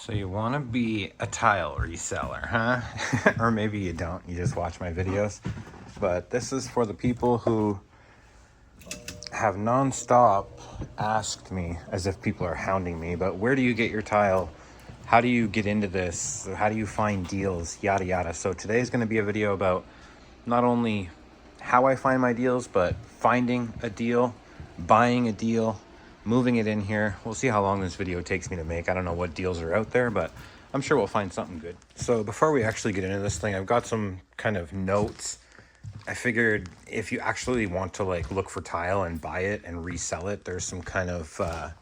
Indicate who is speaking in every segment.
Speaker 1: So you want to be a tile reseller, huh? Or maybe you don't, you just watch my videos. But this is for the people who have nonstop asked me, as if people are hounding me, but where do you get your tile? How do you get into this? How do you find deals? Yada yada. So today is going to be a video about not only how I find my deals, but finding a deal, buying a deal, moving it in here. We'll see how long this video takes me to make. I don't know what deals are out there, but I'm sure we'll find something good. So before we actually get into this thing, I've got some kind of notes. I figured if you actually want to like look for tile and buy it and resell it, there's some kind of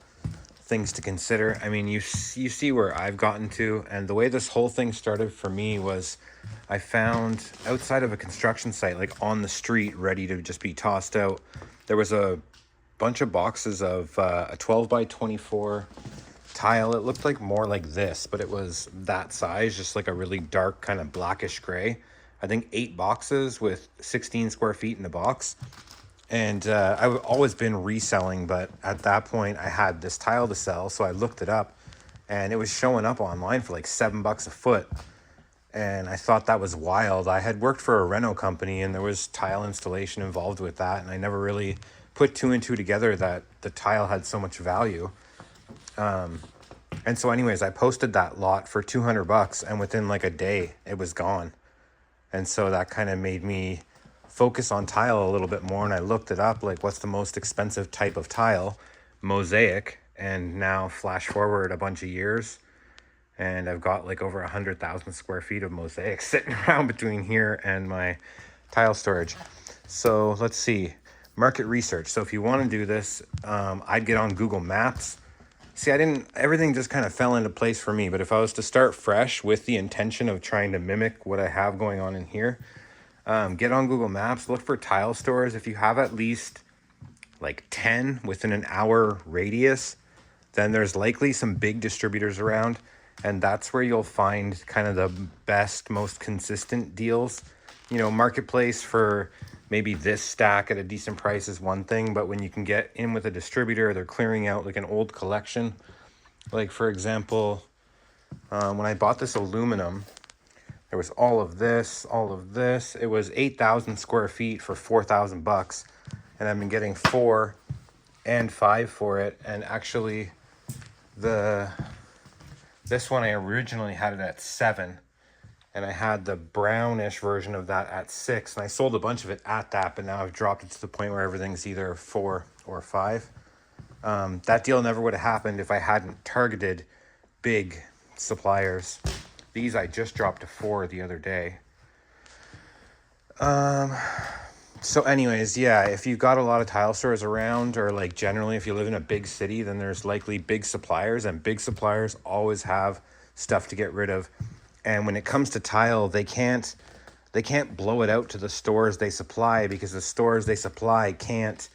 Speaker 1: things to consider. I mean, you see where I've gotten to, and the way this whole thing started for me was I found outside of a construction site, like on the street, ready to just be tossed out, there was a bunch of boxes of a 12 by 24 tile. It looked like more like this, but it was that size, just like a really dark kind of blackish gray. I think 8 boxes with 16 square feet in the box. And I've always been reselling, but at that point I had this tile to sell. So I looked it up and it was showing up online for like $7 a foot. And I thought that was wild. I had worked for a reno company and there was tile installation involved with that. And I never really put 2 and 2 together that the tile had so much value. And so anyways, I posted that lot for $200 and within like a day it was gone. And so that kind of made me focus on tile a little bit more. And I looked it up, like what's the most expensive type of tile? Mosaic. And now flash forward a bunch of years and I've got like over 100,000 square feet of mosaic sitting around between here and my tile storage. So let's see, market research. So if you want to do this, I'd get on Google Maps. See, everything just kind of fell into place for me. But if I was to start fresh with the intention of trying to mimic what I have going on in here, get on Google Maps, look for tile stores. If you have at least like 10 within an hour radius, then there's likely some big distributors around. And that's where you'll find kind of the best, most consistent deals. You know, marketplace for maybe this stack at a decent price is one thing, but when you can get in with a distributor, they're clearing out like an old collection. Like for example, when I bought this aluminum, there was all of this. It was 8,000 square feet for $4,000, and I've been getting 4 and 5 for it. And actually, this one I originally had it at 7. And I had the brownish version of that at 6. And I sold a bunch of it at that, but now I've dropped it to the point where everything's either 4 or 5. That deal never would have happened if I hadn't targeted big suppliers. These I just dropped to 4 the other day. So anyways, yeah, if you've got a lot of tile stores around, or like generally if you live in a big city, then there's likely big suppliers, and big suppliers always have stuff to get rid of. And when it comes to tile, they can't blow it out to the stores they supply, because the stores they supply can't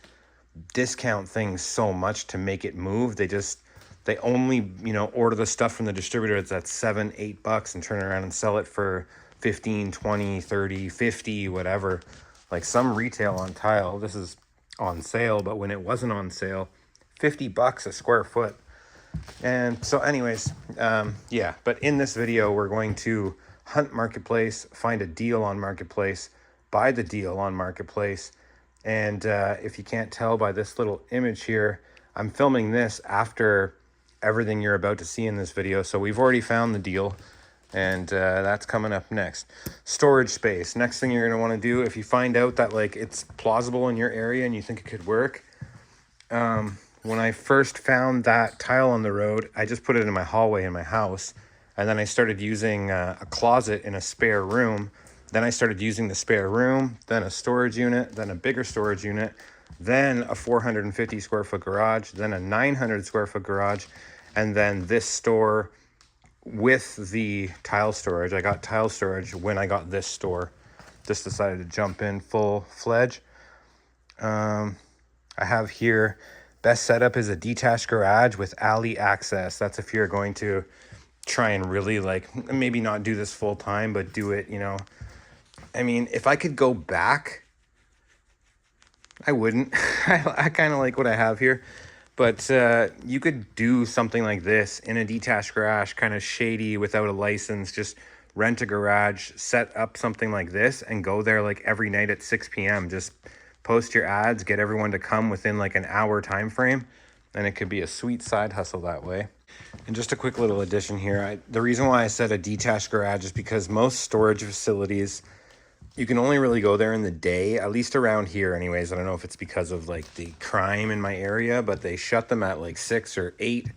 Speaker 1: discount things so much to make it move. They only, you know, order the stuff from the distributor that's at $7, $8 and turn around and sell it for 15, 20, 30, 50, whatever. Like some retail on tile, this is on sale, but when it wasn't on sale, $50 a square foot. And so anyways, yeah, but in this video, we're going to hunt Marketplace, find a deal on Marketplace, buy the deal on Marketplace. And if you can't tell by this little image here, I'm filming this after everything you're about to see in this video. So we've already found the deal, and that's coming up next. Storage space. Next thing you're going to want to do, if you find out that like it's plausible in your area and you think it could work, when I first found that tile on the road, I just put it in my hallway in my house. And then I started using a closet in a spare room. Then I started using the spare room, then a storage unit, then a bigger storage unit, then a 450 square foot garage, then a 900 square foot garage, and then this store with the tile storage. I got tile storage when I got this store. Just decided to jump in full-fledged. I have here, best setup is a detached garage with alley access. That's if you're going to try and really like, maybe not do this full time, but do it, you know. I mean, if I could go back, I wouldn't. I kind of like what I have here, But you could do something like this in a detached garage, kind of shady without a license. Just rent a garage, set up something like this, and go there like every night at 6 p.m. Just post your ads, get everyone to come within like an hour time frame, and it could be a sweet side hustle that way. And just a quick little addition here. The reason why I said a detached garage is because most storage facilities, you can only really go there in the day, at least around here anyways. I don't know if it's because of like the crime in my area, but they shut them at like 6 or 8.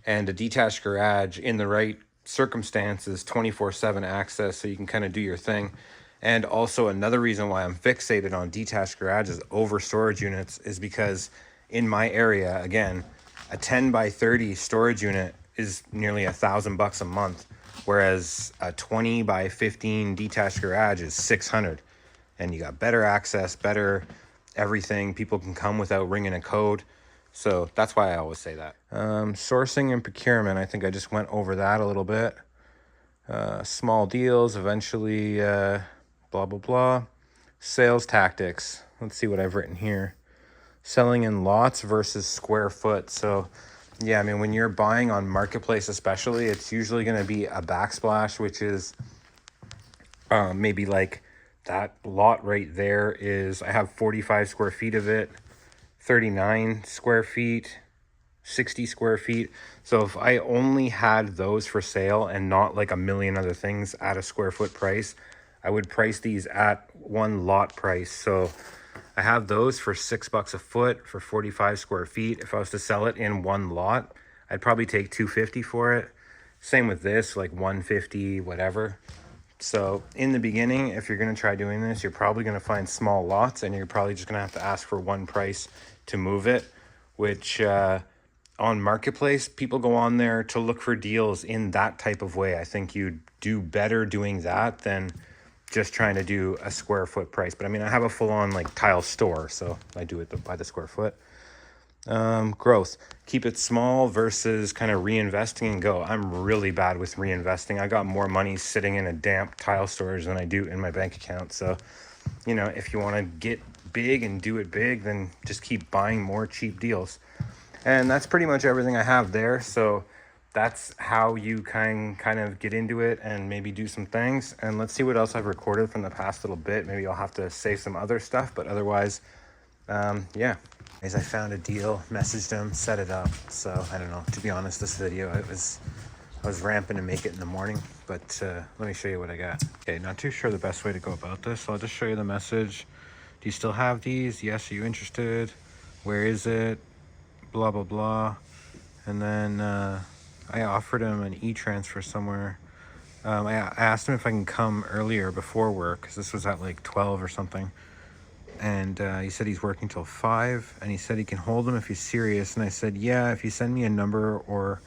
Speaker 1: And a detached garage in the right circumstances, 24/7 access, so you can kind of do your thing. And also another reason why I'm fixated on detached garages over storage units is because in my area, again, a 10 by 30 storage unit is nearly $1,000 a month, whereas a 20 by 15 detached garage is 600. And you got better access, better everything. People can come without ringing a code. So that's why I always say that. Sourcing and procurement, I think I just went over that a little bit. Small deals, eventually, blah, blah, blah. Sales tactics. Let's see what I've written here. Selling in lots versus square foot. So yeah, I mean, when you're buying on Marketplace especially, it's usually going to be a backsplash, which is maybe like that lot right there is, I have 45 square feet of it, 39 square feet, 60 square feet. So if I only had those for sale and not like a million other things at a square foot price, I would price these at one lot price. So I have those for $6 a foot for 45 square feet. If I was to sell it in one lot, I'd probably take $250 for it. Same with this, like $150, whatever. So in the beginning, if you're going to try doing this, you're probably going to find small lots, and you're probably just going to have to ask for one price to move it, which on Marketplace, people go on there to look for deals in that type of way. I think you do better doing that than just trying to do a square foot price. But I mean, I have a full-on like tile store, so I do it by the square foot. Growth, keep it small versus kind of reinvesting and go. I'm really bad with reinvesting. I got more money sitting in a damp tile storage than I do in my bank account. So, you know, if you want to get big and do it big, then just keep buying more cheap deals. And that's pretty much everything I have there. So that's how you kind of get into it and maybe do some things. And let's see what else I've recorded from the past little bit. Maybe I'll have to save some other stuff, but otherwise, yeah. As I found a deal, messaged them, set it up. So I don't know, to be honest, this video, I was ramping to make it in the morning, but let me show you what I got. Okay, not too sure the best way to go about this. So I'll just show you the message. Do you still have these? Yes, are you interested? Where is it? Blah, blah, blah. And then I offered him an e-transfer somewhere. I asked him if I can come earlier before work, because this was at like 12 or something. And he said he's working till 5, and he said he can hold them if he's serious. And I said, yeah, if you send me a number or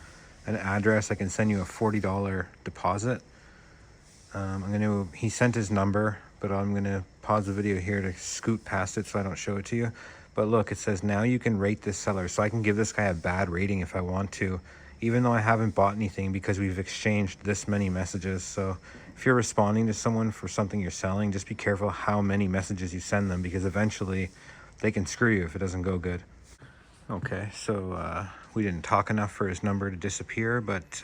Speaker 1: an address, I can send you a $40 deposit. He sent his number, but I'm gonna pause the video here to scoot past it so I don't show it to you. But look, it says now you can rate this seller. So I can give this guy a bad rating if I want to, even though I haven't bought anything, because we've exchanged this many messages. So if you're responding to someone for something you're selling, just be careful how many messages you send them, because eventually they can screw you if it doesn't go good. Okay, so we didn't talk enough for his number to disappear, but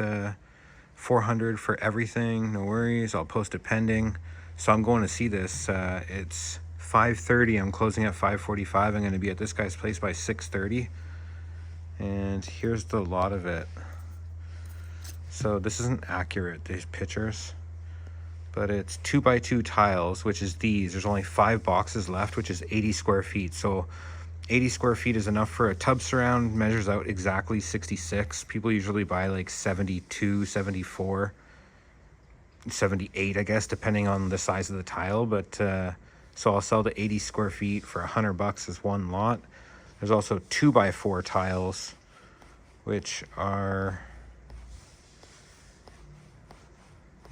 Speaker 1: 400 for everything, no worries. I'll post it pending. So I'm going to see this. It's 5:30. I'm closing at 5:45. I'm going to be at this guy's place by 6:30. And here's the lot of it. So this isn't accurate, these pictures, but it's 2x2 tiles, which is these. There's only 5 boxes left, which is 80 square feet. So 80 square feet is enough for a tub surround. Measures out exactly 66. People usually buy like 72, 74, 78, I guess, depending on the size of the tile. But so I'll sell the 80 square feet for $100 as one lot. There's also 2x4 tiles, which are,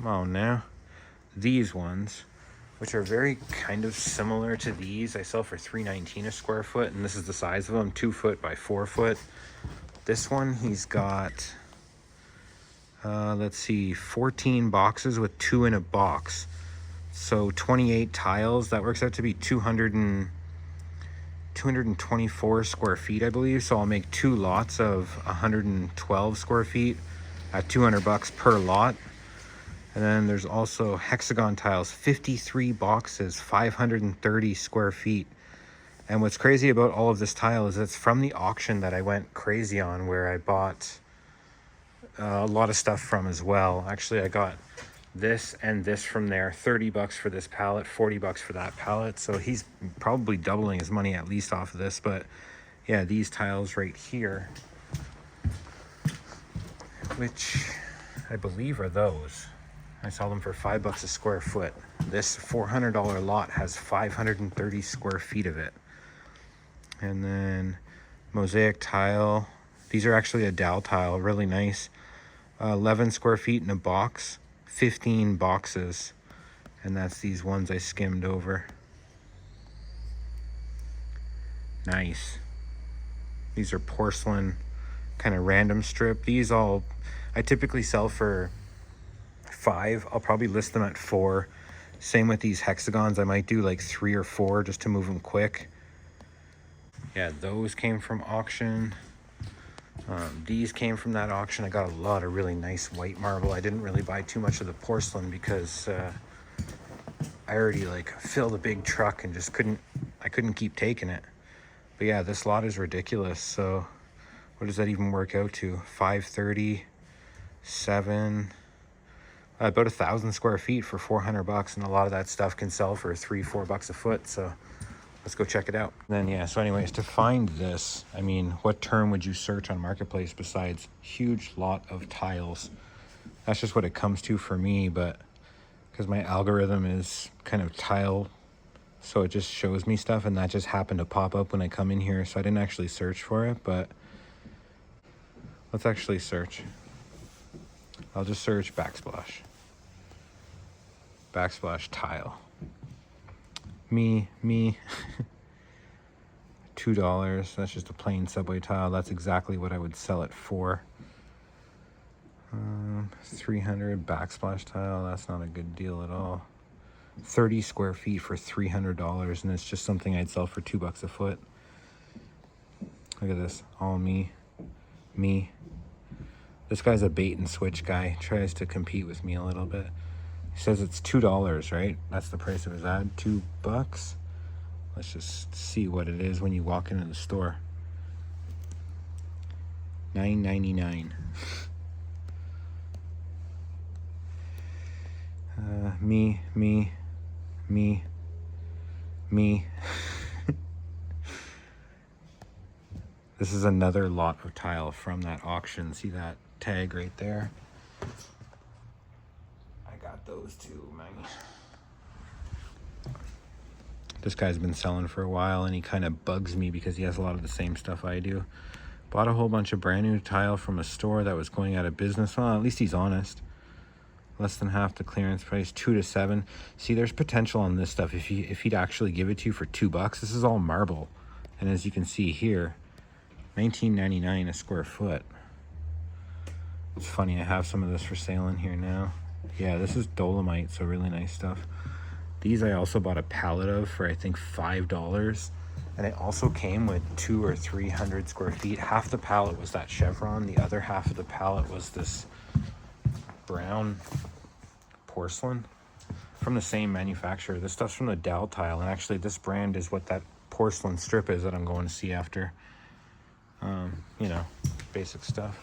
Speaker 1: oh, now these ones, which are very kind of similar to these. I sell for $3.19 a square foot, and this is the size of them, 2 foot by 4 foot. This one, he's got, let's see, 14 boxes with 2 in a box. So 28 tiles, that works out to be 224 square feet, I believe. So I'll make 2 lots of 112 square feet at $200 per lot. And then there's also hexagon tiles, 53 boxes, 530 square feet. And what's crazy about all of this tile is it's from the auction that I went crazy on, where I bought a lot of stuff from as well. Actually, I got this and this from there. 30 bucks for this pallet, 40 bucks for that pallet. So he's probably doubling his money at least off of this. But yeah, these tiles right here, which I believe are those. I saw them for $5 a square foot. This $400 lot has 530 square feet of it. And then mosaic tile. These are actually a dowel tile, really nice. 11 square feet in a box, 15 boxes. And that's these ones I skimmed over. Nice. These are porcelain, kind of random strip. These all, I typically sell for $5. I'll probably list them at $4. Same with these hexagons. I might do like 3 or 4 just to move them quick. Yeah, those came from auction. These came from that auction. I got a lot of really nice white marble. I didn't really buy too much of the porcelain because I already like filled a big truck and just I couldn't keep taking it. But yeah, this lot is ridiculous. So what does that even work out to? 537, about 1,000 square feet for $400, and a lot of that stuff can sell for $3-4 a foot. So let's go check it out. Then yeah, so anyways, to find this, I mean, what term would you search on Marketplace besides huge lot of tiles? That's just what it comes to for me, but because my algorithm is kind of tile, so it just shows me stuff, and that just happened to pop up when I come in here, so I didn't actually search for it. But let's actually search. I'll just search backsplash tile. Me $2. That's just a plain subway tile. That's exactly what I would sell it for. 300 backsplash tile. That's not a good deal at all. 30 square feet for $300, and it's just something I'd sell for $2 a foot. Look at this, all me. This guy's a bait and switch guy. Tries to compete with me a little bit. He says it's $2, right? That's the price of his ad, $2. Let's just see what it is when you walk into the store. $9.99. Me. This is another lot of tile from that auction. See that tag right there? I got those too, man. This guy's been selling for a while, and he kind of bugs me because he has a lot of the same stuff I do. Bought a whole bunch of brand new tile from a store that was going out of business. Well, at least he's honest. Less than half the clearance price, 2 to 7. See, there's potential on this stuff. If he'd actually give it to you for $2, this is all marble. And as you can see here, $19.99 a square foot. It's funny, I have some of this for sale in here now. Yeah, this is dolomite, so really nice stuff. These I also bought a pallet of for I think $5. And it also came with 200 or 300 square feet. Half the pallet was that chevron. The other half of the pallet was this brown porcelain from the same manufacturer. This stuff's from the dowel tile, and actually this brand is what that porcelain strip is that I'm going to see after. You know, basic stuff.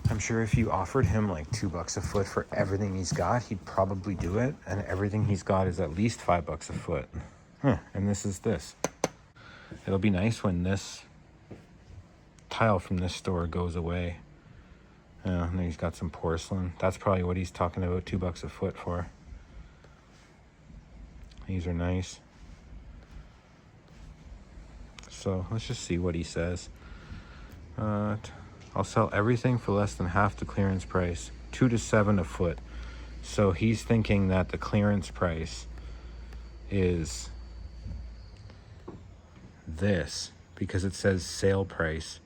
Speaker 1: I'm sure if you offered him like $2 a foot for everything he's got, he'd probably do it, and everything he's got is at least $5 a foot. And this is this. It'll be nice when this tile from this store goes away. And he's got some porcelain. That's probably what he's talking about $2 a foot for. These are nice. So let's just see what he says. I'll sell everything for less than half the clearance price, 2 to 7 a foot. So he's thinking that the clearance price is this because it says sale price.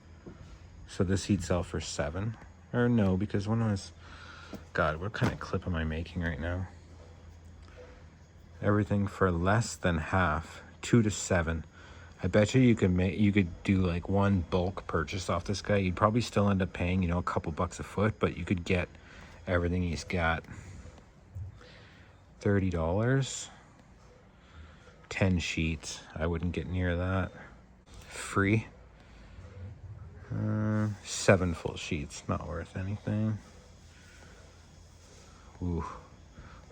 Speaker 1: So this he'd sell for 7. Or no, because when was... God, what kind of clip am I making right now? Everything for less than half, 2 to 7. I bet you could do like one bulk purchase off this guy. You'd probably still end up paying, you know, a couple bucks a foot, but you could get everything he's got. $30. 10 sheets. I wouldn't get near that. Free. 7 full sheets. Not worth anything. Ooh.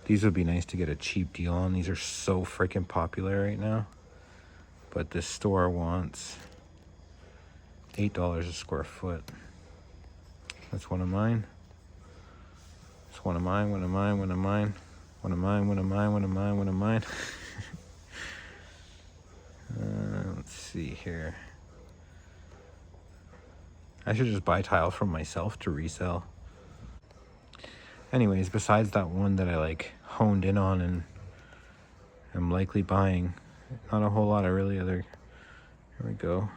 Speaker 1: These would be nice to get a cheap deal on. These are so freaking popular right now. But this store wants $8 a square foot. That's one of mine. It's one of mine, one of mine, one of mine. One of mine, one of mine, one of mine, one of mine. Let's see here. I should just buy tile from myself to resell. Anyways, besides that one that I like honed in on and I'm likely buying, not a whole lot of really other. Here we go.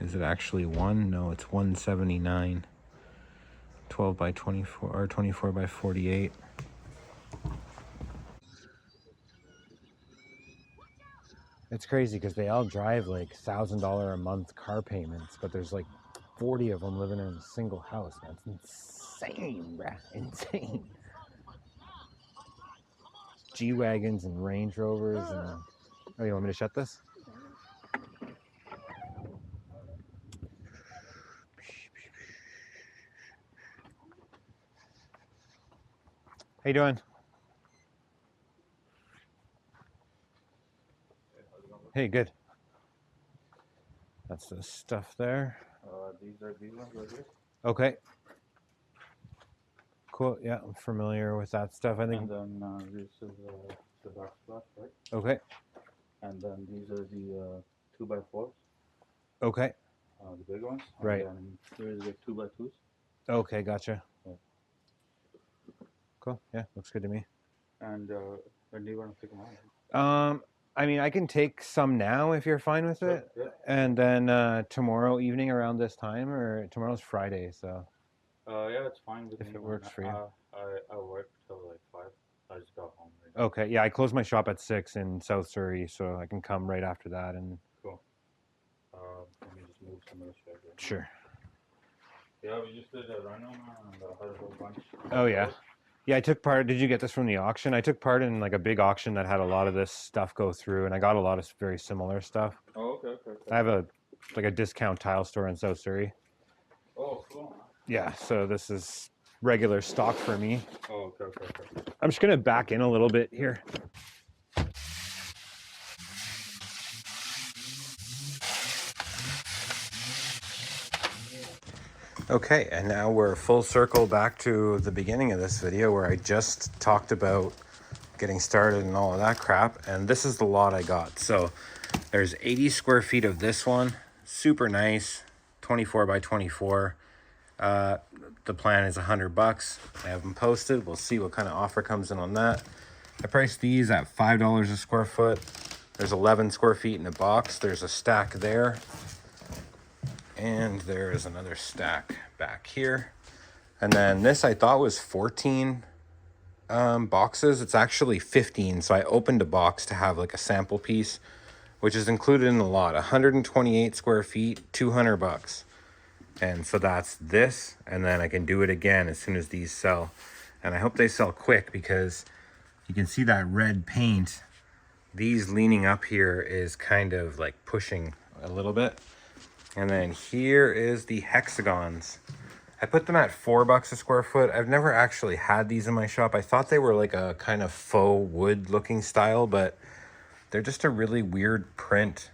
Speaker 1: Is it actually one? No, it's 179. 12 by 24 or 24 by 48. It's crazy because they all drive like $1,000 a month car payments, but there's like 40 of them living in a single house. That's insane, bruh. Insane. G-Wagons and Range Rovers and... Oh, you want me to shut this? How you doing? Hey, good. That's the stuff there.
Speaker 2: These are these ones right here.
Speaker 1: Okay. Cool. Yeah, I'm familiar with that stuff. I think.
Speaker 2: And then this is the dark spot, right?
Speaker 1: Okay.
Speaker 2: And then these are the 2x4s.
Speaker 1: Okay.
Speaker 2: The big ones.
Speaker 1: Right.
Speaker 2: And then here's the 2x2s.
Speaker 1: Okay, gotcha.
Speaker 2: Yeah.
Speaker 1: Cool. Yeah, looks good to me.
Speaker 2: And when do you want to pick them out?
Speaker 1: I mean, I can take some now if you're fine with it.
Speaker 2: Yeah.
Speaker 1: And then tomorrow evening around this time, or tomorrow's Friday, so.
Speaker 2: Yeah, it's fine with me.
Speaker 1: If it works for you.
Speaker 2: I work till like 5. I just got home right now.
Speaker 1: Okay, yeah, I close my shop at 6 in South Surrey, so I can come right after that and.
Speaker 2: Cool. Let me just move some of the shit.
Speaker 1: Sure.
Speaker 2: Yeah, we just did a rhino man and had a whole bunch.
Speaker 1: Oh yeah. Yeah, I took part. Did you get this from the auction? I took part in like a big auction that had a lot of this stuff go through, and I got a lot of very similar stuff.
Speaker 2: Oh, okay.
Speaker 1: I have a discount tile store in South Surrey.
Speaker 2: Oh, cool.
Speaker 1: Yeah, so this is regular stock for me.
Speaker 2: Oh, okay.
Speaker 1: I'm just gonna back in a little bit here. Okay, and now we're full circle back to the beginning of this video where I just talked about getting started and all of that crap, and this is the lot I got. So there's 80 square feet of this one, super nice, 24 by 24. The plan is $100. I have them posted. We'll see what kind of offer comes in on that. I priced these at $5 a square foot. There's 11 square feet in a box. There's a stack there. And there's another stack back here. And then this I thought was 14 boxes. It's actually 15. So I opened a box to have like a sample piece, which is included in the lot. 128 square feet, $200. And so that's this. And then I can do it again as soon as these sell. And I hope they sell quick because you can see that red paint. These leaning up here is kind of like pushing a little bit. And then here is the hexagons. I put them at $4 a square foot. I've never actually had these in my shop. I thought they were like a kind of faux wood looking style, but they're just a really weird print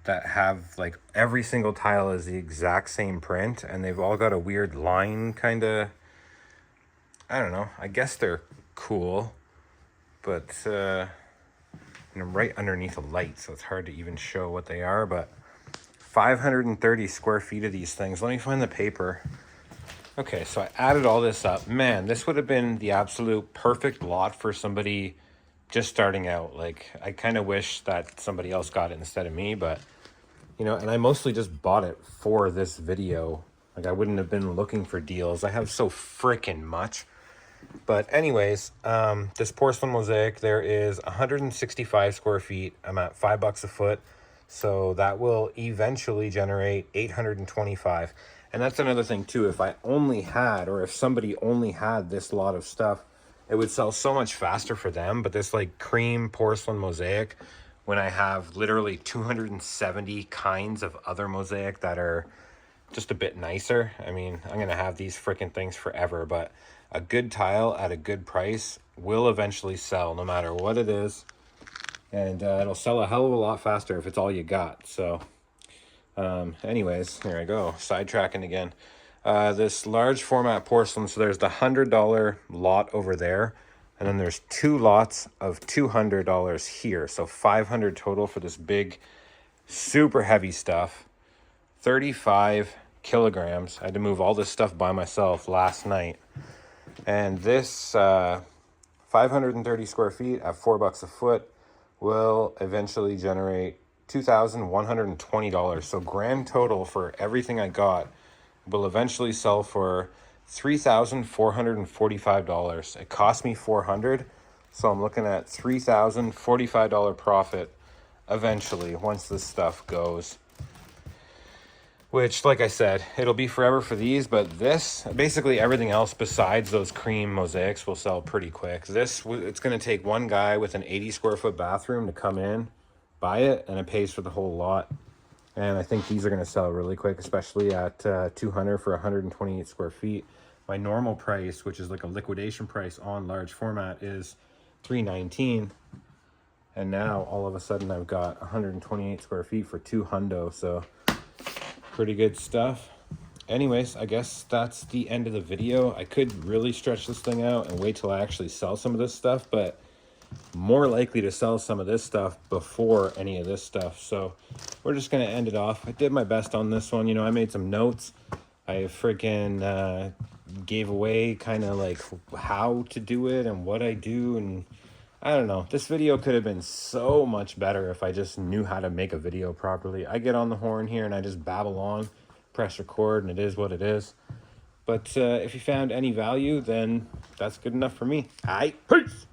Speaker 1: that have like every single tile is the exact same print, and they've all got a weird line kind of, I don't know. I guess they're cool, but right underneath a light, so it's hard to even show what they are, but 530 square feet of these things. Let me find the paper. Okay, so I added all this up. Man, this would have been the absolute perfect lot for somebody just starting out. Like, I kind of wish that somebody else got it instead of me, but, you know, and I mostly just bought it for this video. Like, I wouldn't have been looking for deals. I have so freaking much. But anyways, this porcelain mosaic, there is 165 square feet. I'm at $5 a foot. So that will eventually generate 825. And that's another thing too. If I only had, or if somebody only had this lot of stuff, it would sell so much faster for them. But this like cream porcelain mosaic, when I have literally 270 kinds of other mosaic that are just a bit nicer. I mean, I'm gonna have these freaking things forever, but a good tile at a good price will eventually sell no matter what it is. And it'll sell a hell of a lot faster if it's all you got. So anyways, here I go, sidetracking again. This large format porcelain, so there's the $100 lot over there, and then there's 2 lots of $200 here, so 500 total for this big super heavy stuff. 35 kilograms. I had to move all this stuff by myself last night. And this 530 square feet at $4 a foot will eventually generate $2,120. So grand total for everything I got will eventually sell for $3,445. It cost me $400, so I'm looking at $3,045 profit eventually once this stuff goes. Which, like I said, it'll be forever for these, but this, basically everything else besides those cream mosaics will sell pretty quick. This, it's going to take one guy with an 80 square foot bathroom to come in, buy it, and it pays for the whole lot. And I think these are going to sell really quick, especially at 200 for 128 square feet. My normal price, which is like a liquidation price on large format, is $319. And now all of a sudden I've got 128 square feet for $200. So pretty good stuff. Anyways, I guess that's the end of the video. I could really stretch this thing out and wait till I actually sell some of this stuff, but more likely to sell some of this stuff before any of this stuff. So we're just going to end it off. I did my best on this one. You know, I made some notes. I freaking gave away kind of like how to do it and what I do. And I don't know. This video could have been so much better if I just knew how to make a video properly. I get on the horn here and I just babble on, press record, and it is what it is. But if you found any value, then that's good enough for me. All right, peace.